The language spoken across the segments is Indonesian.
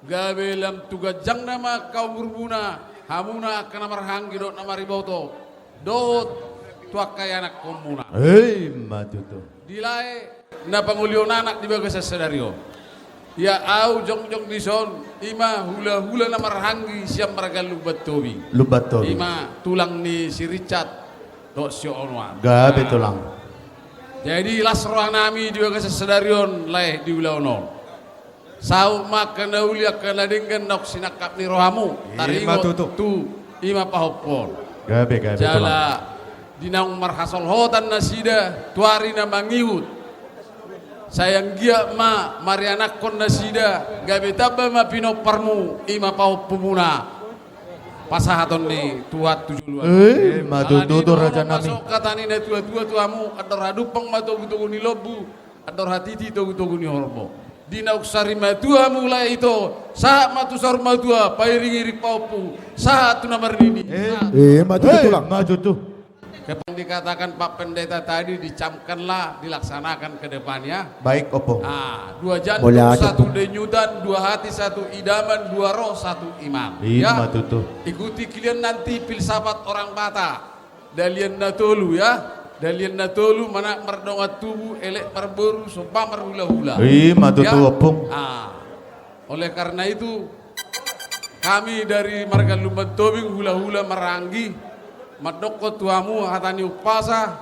gabelam tugajang nama kau berbuna hamuna kana marhangi dot nama riboto dot tuak kaya anak komuna Matuto dilai na pangulio anak di bagas sadario ya au jong dison ima hula na marhangi siam maragal lubat tobi ima tulang ni si Richard dot si onwa gabe tulang jadi lasroh nami di bagas sadarion lai di ulau sau makan ulia kana dengan nok sinakap ni rohamu taringo tu ima pahopon gabe jala dinang marhasol hotan nasida tuari na mangiut sayang gia marianak kon nasida gabe tabba ma pinoparmu ima pahopumuna pasahaton ni tuat tujuluan matuto raja nami masuk katani na tua tuamu ador hadupang matogu ni lobu ador hatiti togu ni horbo dinauk sari matua mulai itu saat matu sar matua pairingi paupu saat tu namar nini maju tulang maju tuh kepang dikatakan Pak Pendeta tadi dicamkanlah dilaksanakan ke depannya baik opo 2 jantung 1 denyutan 2 hati 1 idaman 2 roh 1 iman ya ikuti kalian nanti filsafat orang Batak dalian natolu ya dalian natolu mana merdongat tubuh elek perberu sopa merhula-hula matutu opung oleh karena itu kami dari marga Lumban Tobing hula-hula meranggi madoko tuamu hatani upasa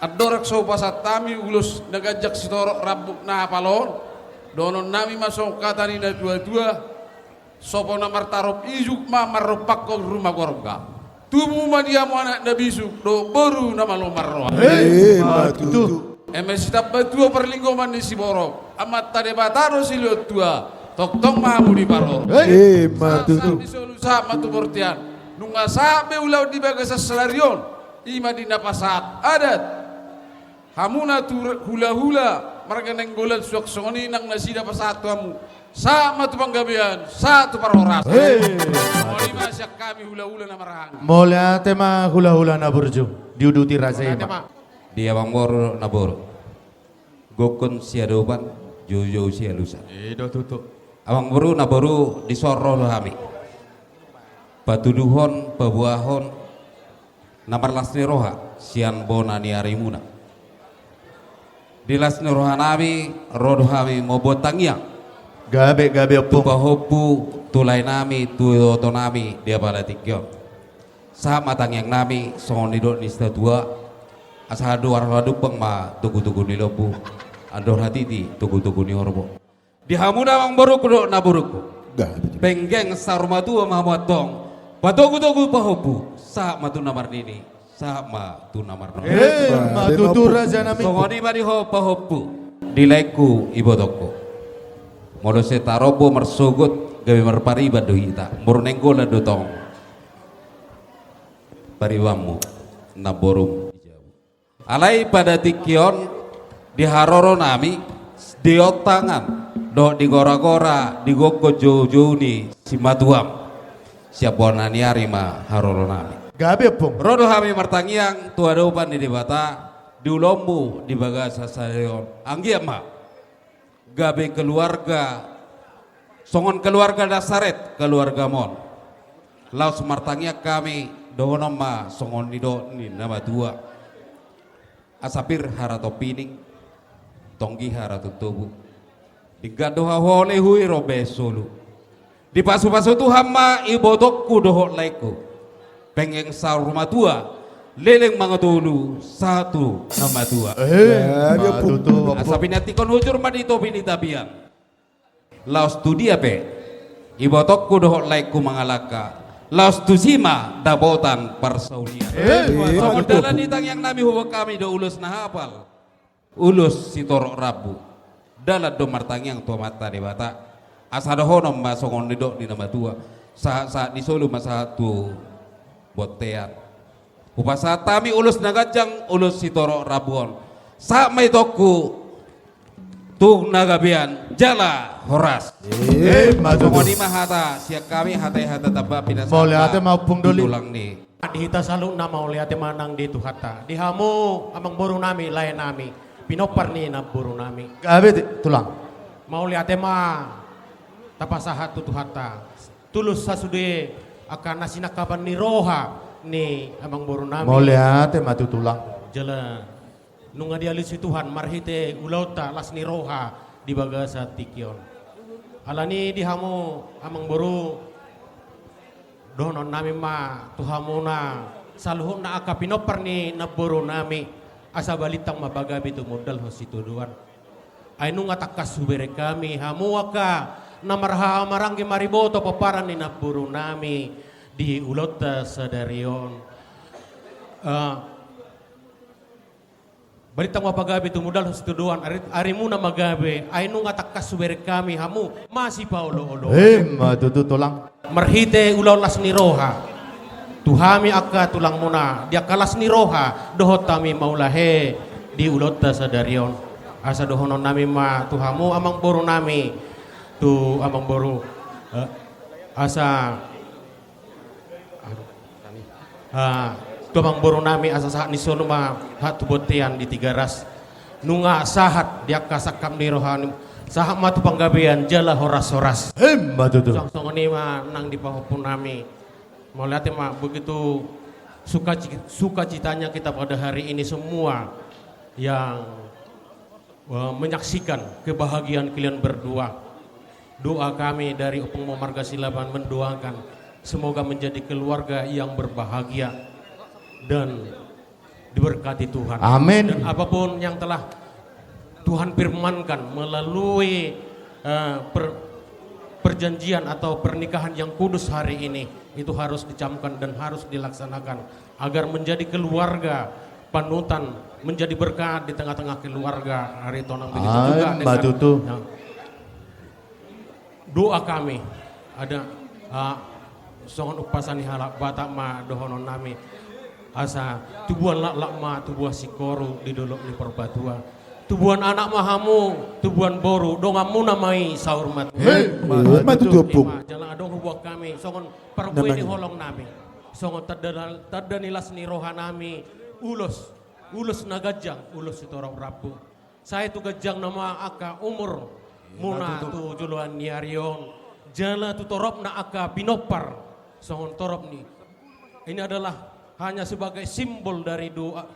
adorak so upasa tami ulus nagajak sitorok rabuk na palon donon nami masuk katani na dua-dua sopo na martarop ijuk ma maropak ko rumah gorga tubuh madia mo anak nabisu do baru nama lomar roh matutu sitap batua perlinggo man si borok amat tade bataro siliot tua tok mahamu di paror matutu disolusa matu bortian nunga sabe ulau di bagasa selarion ima di napasat adat hamuna tu hula-hula marga nenggolan suak songoni nang nasida pasat tuamu sama tu panggabean satu paroras moli masyak kami hula-hula na marahang mola tema hula-hula na burju diuduti rasa ima dia bangor nabor gokon siadoban jojo sialusan itu tutup abang baru naboru disoro kami patuduhon pabuahon namar lasni roha sian bonani arimuna di lasni roha nami rodo kami mau botangiang gabe opung tupahopu tulai nami tuyoto nami dia pada tikyo sama tangyang nami songon nidot nista tua asahadu arhadu peng ma tugu-tugu ni lobu andor hatiti tugu-tugu ni orbo di hamuna mang boruk do naburuk penggeng saruma tua mahamotong patogu-togu pahopu sama tu namar nini sama tu namar no matutu raja nami songoni mari ho pahopu dilaiku ibodoko modo setarobo mersugut gawe merpariba dohita murnenggola dotong pariwamu naborum alai pada tikion diharoro nami diotangan do digora-gora digoko jojo ni si matuam siapona niarima haroro nami gabe opung rodo kami martangiang tuadopan di debata di ulombu di bagasa sayon anggiama gabe keluarga songon keluarga dasaret keluarga mon laus martangia kami dohonoma songon nido ni nama dua asapir harato pining tonggi harato tubuh digadoha hole hui robe sulu di pasu-pasu tu hama ibodokku dohot laiku pengen sa rumah tua leleng mangatulu satu nama tua matutu asapinati kon hujur madito binitabian laos tu dia pe ibotokku dohot laiku mangalaka laos tu sima dabotan persaulia sabudalan ditang yang nami huwa kami do ulus na hafal ulus si torok rabu dalat do martang yang tua mata debata asado honom masongon nido di nama tua saat di Solo masa tu botean upasa tami ulus nagajang ulus si torok rabuon saat may toku tu nagabian jala horas matutu di mahata siak kami hata taba pinasa boleh ate maupung doli tulang ni Dihita salung na mauli ate manang dito hata. Dihamu amang buru nami layan nami. Pinopar ni na buru nami. gabe tulang Mauli ate ma tapasahat tutu hatta tulus sasude akan nasinakapan ni roha ni amang boru nami Mau lihat matutulang. jala nunga dialis Tuhan marhite ulauta las ni roha di bagasa tikion alani dihamu amang boru donon nami ma tuhamuna saluhun na akapinopar ni naboro nami asa balitang mabagabi tu modal hosituduan ay nung atakas subere kami hamuaka na marhamaranggi mariboto paparan ni naboro nami di ulot sa darion balitang mapagabi tu modal hosituduan ari muna magabi ay nung atakas subere kami hamu masih paulo-ulo Matutulang. marhite ulaw las ni roha tuhami akka tulang muna dia kalas ni roha dohot tami maulahe di ulot sa darion asa dohonon nami ma tuhamu amang boru nami tu amang boru asa tu amang boru nami asa saat ni sono ma hatu botean di tiga ras nunga sahat dia kasakam ni roha sahat ma tu panggabean jala horas-horas Matutu. Song ini mah nang di pahopun nami mau lihat mah begitu sukacitanya kita pada hari ini semua yang menyaksikan kebahagiaan kalian berdua. Doa kami dari Opung Marga Silaban mendoakan semoga menjadi keluarga yang berbahagia dan diberkati Tuhan. Amin. Dan apapun yang telah Tuhan firmankan melalui perjanjian atau pernikahan yang kudus hari ini itu harus dicamkan dan harus dilaksanakan agar menjadi keluarga panutan menjadi berkat di tengah-tengah keluarga hari tonang begitu juga dengan doa kami ada songon upasani halak batak ma dohonon nami asa tubuhan lak ma tubuh sikoru di dolok ni perbatua tubuhan anak mahamu, tubuhan boru, dongamu namai saur mat. Matutupu. Jalan adong hubak kami, songon perbuai ni holong nami, songon terdanilas ni roha nami, ulus nagajang, ulus itu orang rabu. Saya tu gajang nama aka umur, muna tu juluan niarion, jala tu torop na aka binopar, songon torop ni. Ini adalah hanya sebagai simbol dari doa.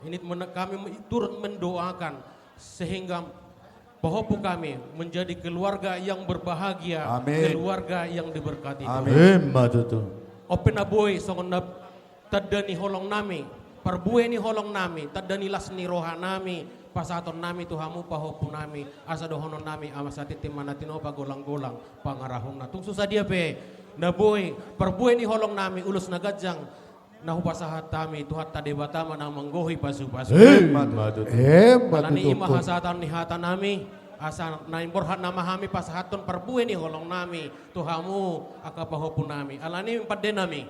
Ini kami turut mendoakan sehingga bahwa kami menjadi keluarga yang berbahagia, keluarga yang diberkati. Amin. Matutu. Open aboy songon tadani holong nami, perbuai ni holong nami, tadani las ni roha nami, pasaton nami tuhamu pahopu nami, asa dohonon nami amasati timanatino pagolang-golang pangarahong na. Tung susah dia pe, naboy perbuai ni holong nami ulus nagajang. Nahu pasahat tami tuhat tade batama nang manggohi pasu-pasu. Matutu. Alani imah hasatan ni hata nami asa nain borhat nama hami pasahaton perbuai ni holong nami tuhamu akapahopu nami. Alani empat nami.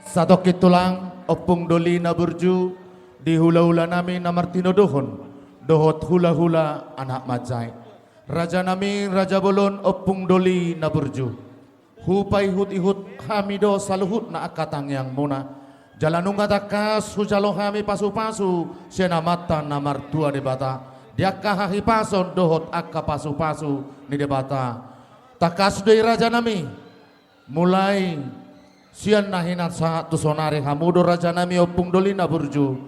Satoki tulang opung doli na burju di hula-hula nami na Martino dohon dohot hula-hula anak majai raja nami raja bolon opung doli na burju hupai hut hamido saluhut na akatang yang muna jalanung atakas hujalo hami pasu-pasu senamata na martua de bata diakah hipason dohot akka pasu-pasu ni de bata takas dei raja nami mulai sian nahinat saat tu sonare hamudo raja nami opung dolina burju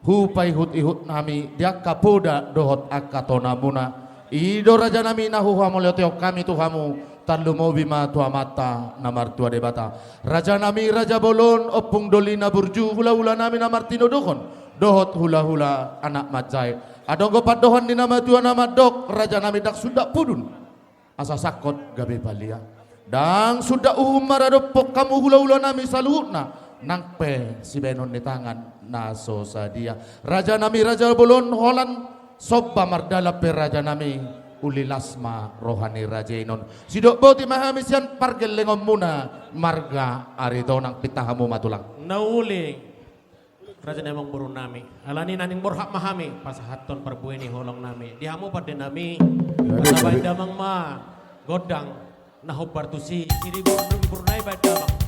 hupai hut nami diakka poda dohot akka tonamuna ido raja nami nahu hamoloteo kami tuhamu tanlu mau bima tua mata namar tua debata raja nami raja bolon opung dolina burju hula-hula nami namar tino dohon dohot hula-hula anak majai adong gopat dohon di nama tua nama dok raja nami dak sudah pudun asa sakot gabe balia dan sudah umar adopok kamu hula-hula nami saluhutna nangpe si benon di tangan naso sadia raja nami raja bolon holan sobba mardala pe raja nami uli lasma rohani rajainon sidok boti mahamisian pargel lengom muna marga arito nang pitahamu matulang Nauli raja nemang buru nami alani naning borhak mahami pasahaton perbuai ni holong nami dihamu pada nami pasabay damang ma godang nahobar tu si buru nai bay damang